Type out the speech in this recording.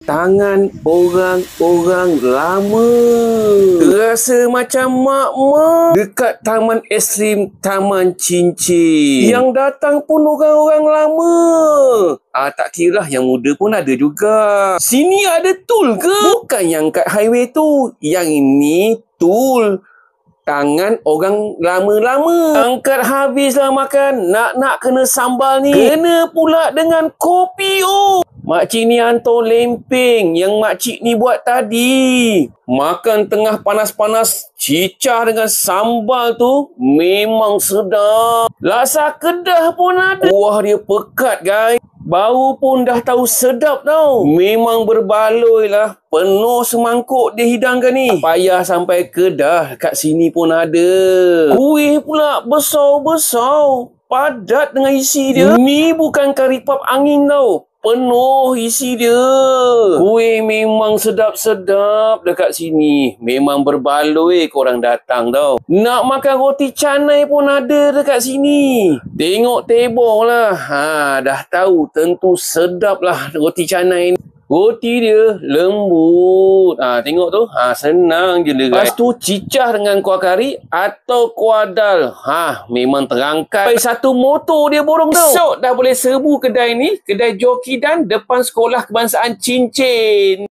tangan orang-orang lama. Terasa macam mak-mak dekat Taman Ekstrim Taman Cincin. Yang datang pun orang-orang lama. Tak kira lah, yang muda pun ada juga. Sini ada tool ke? Bukan yang kat highway tu. Yang ini tool tangan orang lama-lama. Angkat habislah makan. Nak kena sambal ni. Kena pula dengan kopi. Makcik ni hantar lempeng yang makcik ni buat tadi. Makan tengah panas-panas, cicah dengan sambal tu memang sedap. Laksa Kedah pun ada. Kuah dia pekat, guys. Bau pun dah tahu sedap tau. Memang berbaloi lah. Penuh semangkuk dia hidangkan ni. Tak payah sampai Kedah, kat sini pun ada. Kuih pula besar-besar. Padat dengan isi dia. Ni bukan kari pap angin tau. Penuh isi dia. Kuih memang sedap-sedap dekat sini. Memang berbaloi korang datang tau. Nak makan roti canai pun ada dekat sini. Tengok tebong lah. Dah tahu tentu sedap lah roti canai ni. Roti dia lembut. Tengok tu. Senang je dia, guys. Lepas tu cicah dengan kuah kari atau kuah dal. Memang terangkat. Sampai satu motor dia borong tau. Esok dah boleh serbu kedai ni. Kedai Joki Dan depan Sekolah Kebangsaan Cincin.